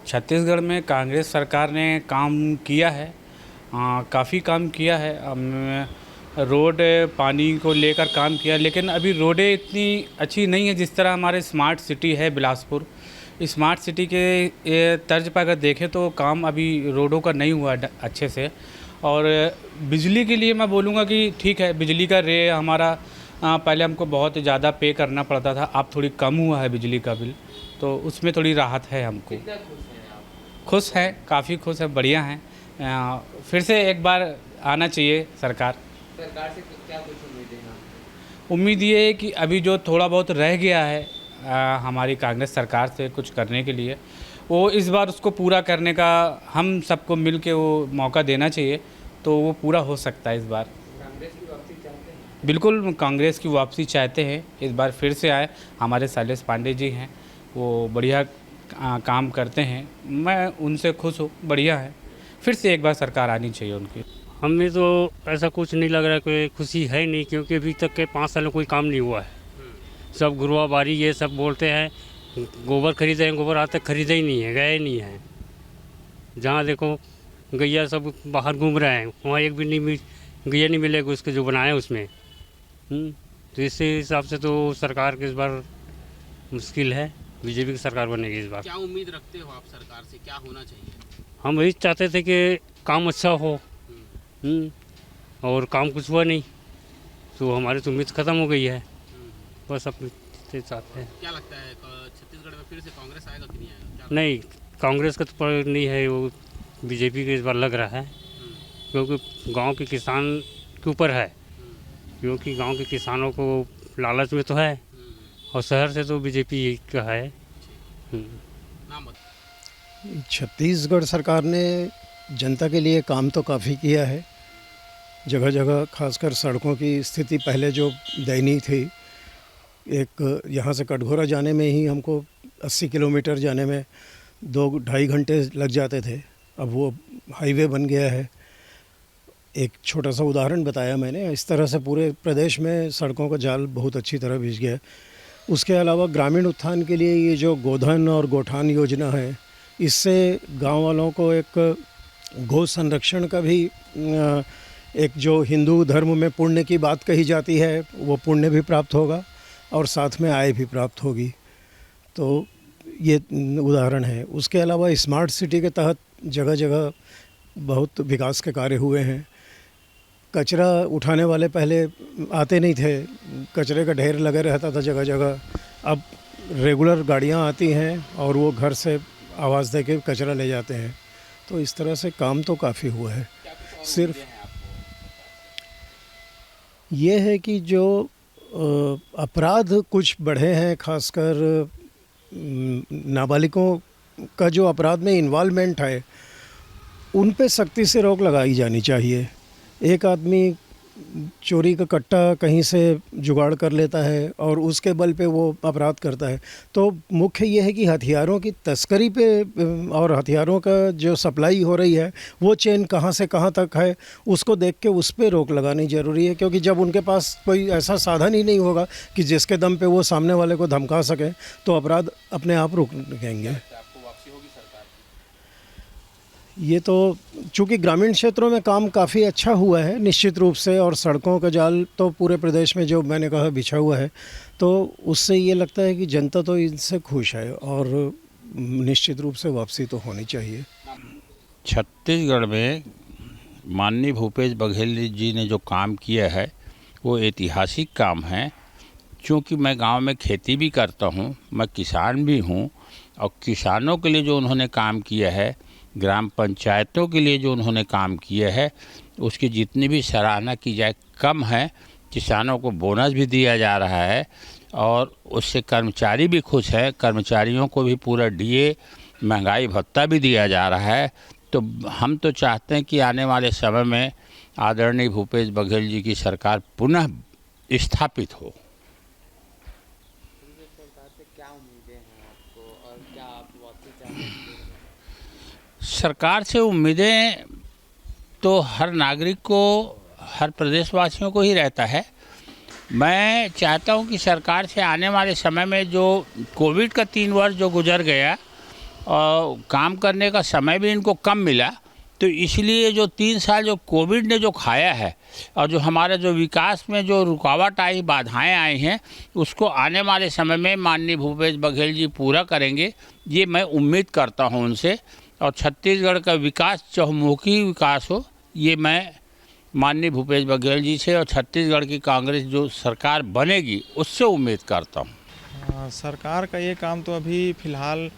छत्तीसगढ़ में कांग्रेस सरकार ने काम किया है, काफ़ी काम किया है। रोड पानी को लेकर काम किया, लेकिन अभी रोडें इतनी अच्छी नहीं है जिस तरह हमारे स्मार्ट सिटी है बिलासपुर। स्मार्ट सिटी के तर्ज पर अगर देखें तो काम अभी रोडों का नहीं हुआ अच्छे से। और बिजली के लिए मैं बोलूँगा कि ठीक है, बिजली का रे हमारा पहले हमको बहुत ज़्यादा पे करना पड़ता था, अब थोड़ी कम हुआ है बिजली का बिल, तो उसमें थोड़ी राहत है हमको। कितना खुश हैं आप? खुश हैं, काफ़ी खुश है, बढ़िया हैं। फिर से एक बार आना चाहिए सरकार। सरकार से क्या कुछ उम्मीदें हैं आपको? उम्मीद ये है कि अभी जो थोड़ा बहुत रह गया है हमारी कांग्रेस सरकार से कुछ करने के लिए, वो इस बार उसको पूरा करने का हम सबको मिल के वो मौका देना चाहिए, तो वो पूरा हो सकता है इस बार। कांग्रेस की वापसी चाहते हैं? बिल्कुल कांग्रेस की वापसी चाहते हैं, इस बार फिर से आए। हमारे शैलेश पांडे जी हैं, वो बढ़िया काम करते हैं, मैं उनसे खुश हूँ, बढ़िया है। फिर से एक बार सरकार आनी चाहिए उनकी। हमें तो ऐसा कुछ नहीं लग रहा है, कोई खुशी है नहीं, क्योंकि अभी तक के 5 साल में कोई काम नहीं हुआ है। सब गुरुआबारी ये सब बोलते हैं, गोबर खरीदे हैं, गोबर आज तक खरीदे ही नहीं है, गए नहीं है। जहाँ देखो गैया सब बाहर घूम रहे हैं, वहाँ एक भी नहीं गैया नहीं मिलेगा उसके जो बनाए उसमें। तो इस हिसाब से तो सरकार के इस बार मुश्किल है, बीजेपी की सरकार बनेगी इस बार। क्या उम्मीद रखते हो आप सरकार से, क्या होना चाहिए? हम यही चाहते थे कि काम अच्छा हो, और काम कुछ हुआ नहीं, तो हमारी तो उम्मीद ख़त्म हो गई है। बस अपने चाहते हैं। क्या लगता है छत्तीसगढ़ में फिर से कांग्रेस आएगा कि नहीं आएगा? नहीं, कांग्रेस का तो पर नहीं है, वो बीजेपी के इस बार लग रहा है, क्योंकि गांव के किसान के ऊपर है, क्योंकि गांव के किसानों को लालच में तो है, और शहर से तो बीजेपी का है। नाम बताओ। छत्तीसगढ़ सरकार ने जनता के लिए काम तो काफ़ी किया है। जगह जगह खासकर सड़कों की स्थिति पहले जो दयनीय थी, एक यहाँ से कटघोरा जाने में ही हमको 80 किलोमीटर जाने में 2-2.5 घंटे लग जाते थे, अब वो हाईवे बन गया है। एक छोटा सा उदाहरण बताया मैंने, इस तरह से पूरे प्रदेश में सड़कों का जाल बहुत अच्छी तरह बिछ गया। उसके अलावा ग्रामीण उत्थान के लिए ये जो गोधन और गोठान योजना है, इससे गांव वालों को एक गौ संरक्षण का भी एक जो हिंदू धर्म में पुण्य की बात कही जाती है, वो पुण्य भी प्राप्त होगा और साथ में आय भी प्राप्त होगी। तो ये उदाहरण है। उसके अलावा स्मार्ट सिटी के तहत जगह जगह बहुत विकास के कार्य हुए हैं। कचरा उठाने वाले पहले आते नहीं थे, कचरे का ढेर लगे रहता था जगह जगह, अब रेगुलर गाड़ियां आती हैं और वो घर से आवाज़ दे के कचरा ले जाते हैं। तो इस तरह से काम तो काफ़ी हुआ है। सिर्फ ये है कि जो अपराध कुछ बढ़े हैं, खासकर नाबालिगों का जो अपराध में इन्वॉल्वमेंट है, उन पे सख्ती से रोक लगाई जानी चाहिए। एक आदमी चोरी का कट्टा कहीं से जुगाड़ कर लेता है और उसके बल पे वो अपराध करता है। तो मुख्य ये है कि हथियारों की तस्करी पे और हथियारों का जो सप्लाई हो रही है, वो चेन कहाँ से कहाँ तक है, उसको देख के उस पे रोक लगानी ज़रूरी है। क्योंकि जब उनके पास कोई ऐसा साधन ही नहीं होगा कि जिसके दम पे वो सामने वाले को धमका सकें, तो अपराध अपने आप रुकेंगे। ये तो चूँकि ग्रामीण क्षेत्रों में काम काफ़ी अच्छा हुआ है निश्चित रूप से, और सड़कों का जाल तो पूरे प्रदेश में जो मैंने कहा बिछा हुआ है, तो उससे ये लगता है कि जनता तो इनसे खुश है और निश्चित रूप से वापसी तो होनी चाहिए। छत्तीसगढ़ में माननीय भूपेश बघेल जी ने जो काम किया है वो ऐतिहासिक काम है। क्योंकि मैं गांव में खेती भी करता हूं, मैं किसान भी हूं, और किसानों के लिए जो उन्होंने काम किया है, ग्राम पंचायतों के लिए जो उन्होंने काम किया है, उसकी जितनी भी सराहना की जाए कम है। किसानों को बोनस भी दिया जा रहा है और उससे कर्मचारी भी खुश है, कर्मचारियों को भी पूरा डीए महंगाई भत्ता भी दिया जा रहा है। तो हम तो चाहते हैं कि आने वाले समय में आदरणीय भूपेश बघेल जी की सरकार पुनः स्थापित हो। सरकार से क्या उम्मीदें हैं आपको और क्या आप वापसी चाहते हैं? सरकार से उम्मीदें तो हर नागरिक को, हर प्रदेशवासियों को ही रहता है। मैं चाहता हूं कि सरकार से आने वाले समय में जो कोविड का 3 वर्ष जो गुजर गया, काम करने का समय भी इनको कम मिला। तो इसलिए जो 3 साल जो कोविड ने जो खाया है और जो हमारे जो विकास में जो रुकावट आई, बाधाएं आई हैं, उसको आने वाले समय में माननीय भूपेश बघेल जी पूरा करेंगे, ये मैं उम्मीद करता हूं उनसे। और छत्तीसगढ़ का विकास चहुमुखी विकास हो, ये मैं माननीय भूपेश बघेल जी से और छत्तीसगढ़ की कांग्रेस जो सरकार बनेगी उससे उम्मीद करता हूँ। सरकार का ये काम तो अभी फ़िलहाल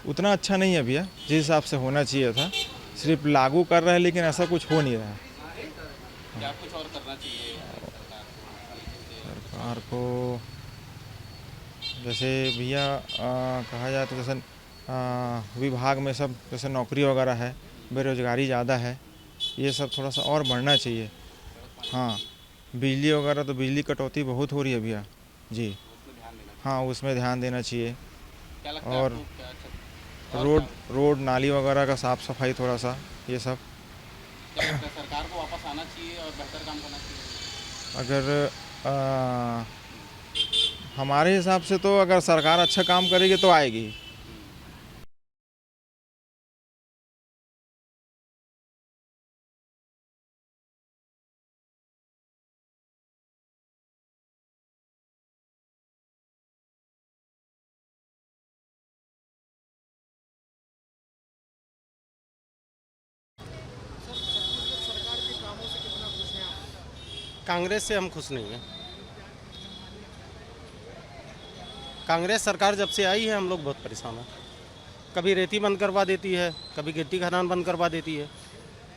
उतना अच्छा नहीं है भैया, जिस हिसाब से होना चाहिए था। सिर्फ लागू कर रहे हैं लेकिन ऐसा कुछ हो नहीं रहा है। क्या कुछ और करना चाहिए सरकार को? जैसे भैया कहा जाए तो जैसे विभाग में सब जैसे नौकरी वगैरह है, बेरोजगारी ज़्यादा है, ये सब थोड़ा सा और बढ़ना चाहिए। हाँ, बिजली वगैरह तो बिजली कटौती बहुत हो रही है भैया जी। हाँ, उसमें ध्यान देना चाहिए। और रोड नाली वगैरह का साफ़ सफाई थोड़ा सा, ये सब सरकार को वापस आना चाहिए और बेहतर काम करना चाहिए। अगर हमारे हिसाब से तो अगर सरकार अच्छा काम करेगी तो आएगी। कांग्रेस से हम खुश नहीं हैं। कांग्रेस सरकार जब से आई है हम लोग बहुत परेशान हैं। कभी रेती बंद करवा देती है, कभी गिट्टी खदान बंद करवा देती है,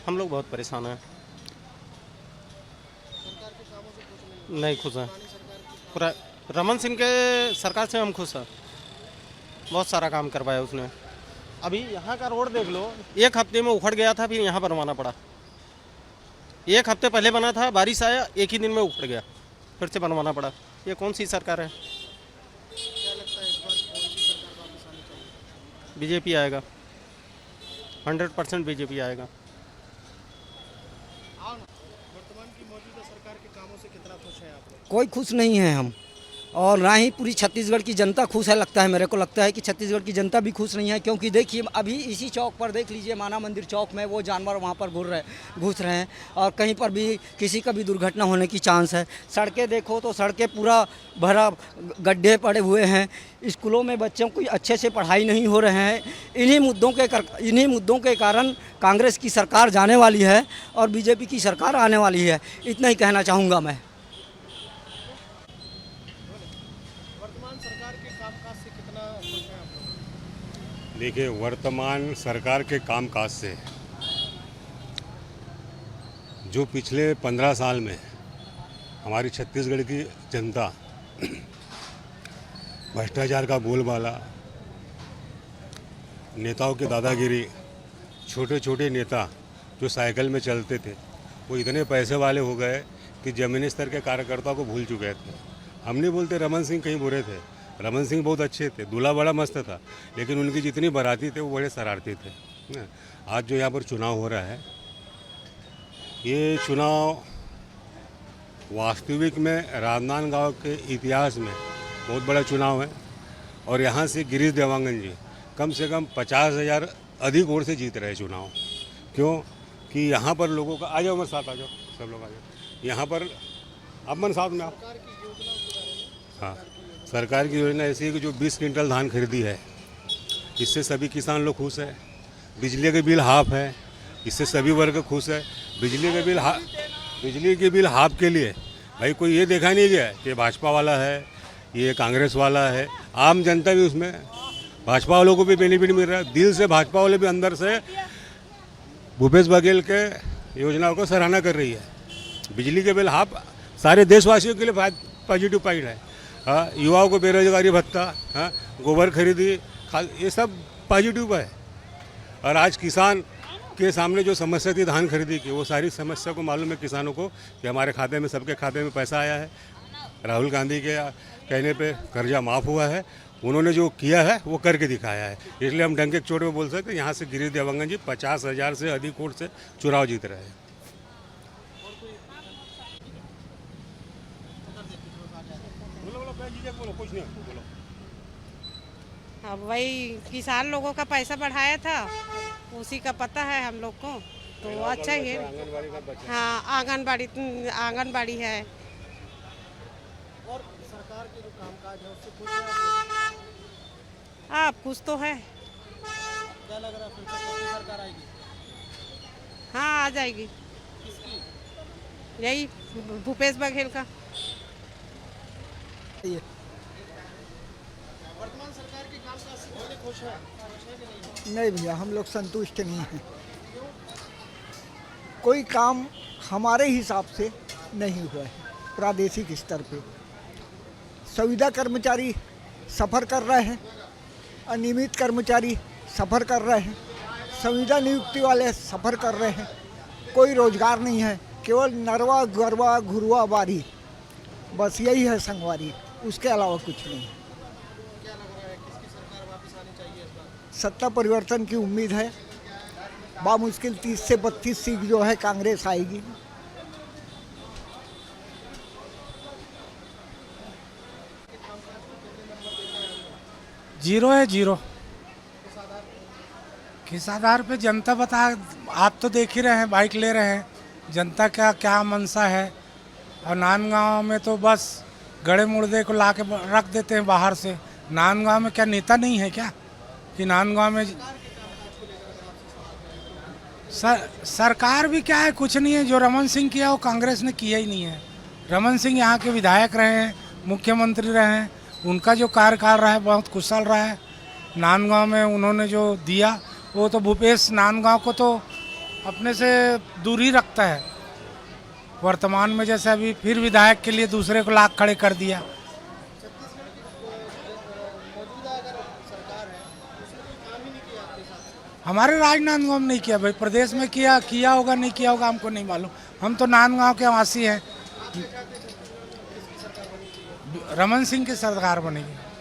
हम लोग बहुत परेशान हैं। नहीं खुश हैं। पूरा रमन सिंह के सरकार से हम खुश हैं। बहुत सारा काम करवाया उसने। अभी यहाँ का रोड देख लो, 1 हफ्ते में उखड़ गया था, फिर यहाँ बनवाना पड़ा। 1 हफ्ते पहले बना था, बारिश आया, 1 ही दिन में उखड़ गया, फिर से बनवाना पड़ा। ये कौन सी सरकार है? क्या लगता है इस बार कौन सी सरकार वापस आनी चाहिए? बीजेपी आएगा, 100% बीजेपी आएगा। वर्तमान की मौजूदा सरकार के कामों से कितना खुश हैं आप लोग? कोई खुश नहीं है हम, और ना ही पूरी छत्तीसगढ़ की जनता खुश है। लगता है, मेरे को लगता है कि छत्तीसगढ़ की जनता भी खुश नहीं है, क्योंकि देखिए अभी इसी चौक पर देख लीजिए, माना मंदिर चौक में वो जानवर वहाँ पर घुस रहे हैं, और कहीं पर भी किसी का भी दुर्घटना होने की चांस है। सड़कें देखो तो सड़कें पूरा भरा, गड्ढे पड़े हुए हैं। स्कूलों में बच्चों को अच्छे से पढ़ाई नहीं हो रहे हैं। इन्हीं मुद्दों के कारण कांग्रेस की सरकार जाने वाली है और बीजेपी की सरकार आने वाली है। इतना ही कहना चाहूँगा मैं। देखिए, वर्तमान सरकार के कामकाज से जो पिछले 15 साल में हमारी छत्तीसगढ़ की जनता भ्रष्टाचार का बोलबाला, नेताओं की दादागिरी, छोटे छोटे नेता जो साइकिल में चलते थे वो इतने पैसे वाले हो गए कि ज़मीनी स्तर के कार्यकर्ताओं को भूल चुके थे। हम नहीं बोलते रमन सिंह कहीं बुरे थे, रमन सिंह बहुत अच्छे थे, दूल्हा बड़ा मस्त था, लेकिन उनकी जितनी बाराती थे वो बड़े शरारती थे। आज जो यहाँ पर चुनाव हो रहा है, ये चुनाव वास्तविक में राजनांदगांव के इतिहास में बहुत बड़ा चुनाव है। और यहाँ से गिरीश देवांगन जी कम से कम 50,000 अधिक वोट से जीत रहे चुनाव। क्यों कि यहाँ पर लोगों का, आ जाओ मेरे साथ, आ जाओ सब लोग आ जाओ यहाँ पर, आप मन साथ में आप। हाँ, सरकार की योजना ऐसी है कि जो 20 क्विंटल धान खरीदी है, इससे सभी किसान लोग खुश है। बिजली के बिल हाफ है, इससे सभी वर्ग खुश है। बिजली के बिल हाफ के लिए भाई कोई ये देखा नहीं गया कि भाजपा वाला है, ये कांग्रेस वाला है, आम जनता भी उसमें, भाजपा वालों को भी बेनिफिट मिल रहा है। दिल से भाजपा वाले भी अंदर से भूपेश बघेल के योजनाओं को सराहना कर रही है। बिजली के बिल हाफ सारे देशवासियों के लिए पॉजिटिव पॉइंट है। हाँ, युवाओं को बेरोजगारी भत्ता, हाँ, गोबर खरीदी, ये सब पॉजिटिव है। और आज किसान के सामने जो समस्या थी धान खरीदी की, वो सारी समस्या को मालूम है किसानों को कि हमारे खाते में, सबके खाते में पैसा आया है। राहुल गांधी के कहने पे कर्जा माफ़ हुआ है। उन्होंने जो किया है वो करके दिखाया है। इसलिए हम डंके चोट में बोल सकते हैं यहाँ से गिरीश देवांगन जी 50,000 से अधिक वोट से चुनाव जीत रहे हैं। अब वही किसान लोगों का पैसा बढ़ाया था, उसी का पता है हम लोग को, तो अच्छा ही है। हाँ, आंगनबाड़ी है। और सरकार के जो कामकाज है उससे खुश हैं आप? आप कुछ तो है। क्या लग रहा है फिर से किसकी सरकार आएगी? हाँ, आ जाएगी। किसकी? यही भूपेश बघेल का। वर्तमान सरकार के कामकाज से कितने खुश हैं? नहीं भैया, हम लोग संतुष्ट नहीं हैं। कोई काम हमारे हिसाब से नहीं हुआ है प्रादेशिक स्तर पे। संविदा कर्मचारी सफ़र कर रहे हैं, अनियमित कर्मचारी सफ़र कर रहे हैं, संविदा नियुक्ति वाले सफ़र कर रहे हैं। कोई रोजगार नहीं है, केवल नरवा गरवा घुरवा बारी, बस यही है संगवारी, उसके अलावा कुछ नहीं है। क्या लग रहा है किसकी सरकार वापस आनी चाहिए इस बार? सत्ता परिवर्तन की उम्मीद है। बामुश्किल 30 से 32 सीट जो है कांग्रेस आएगी। जीरो है, जीरो। किस आधार पे? जनता बता, आप तो देख ही रहे हैं, बाइक ले रहे हैं, जनता क्या क्या मनसा है। और नांदगांव में तो बस गड़े मुर्दे को ला के रख देते हैं बाहर से। नांदगांव में क्या नेता नहीं है क्या कि नांदगांव में सरकार भी क्या है, कुछ नहीं है। जो रमन सिंह किया वो कांग्रेस ने किया ही नहीं है। रमन सिंह यहाँ के विधायक रहे हैं, मुख्यमंत्री रहे हैं, उनका जो कार्यकाल रहा है बहुत कुशल रहा है। नांदगांव में उन्होंने जो दिया वो तो भूपेश नांदगांव को तो अपने से दूर ही रखता है। वर्तमान में जैसे अभी फिर विधायक के लिए दूसरे को लाख खड़े कर दिया। हमारे राजनांदगांव में नहीं किया भाई, प्रदेश में किया होगा, नहीं किया होगा हमको नहीं मालूम। हम तो नांदगांव के वासी हैं। रमन सिंह की सरकार बनेगी।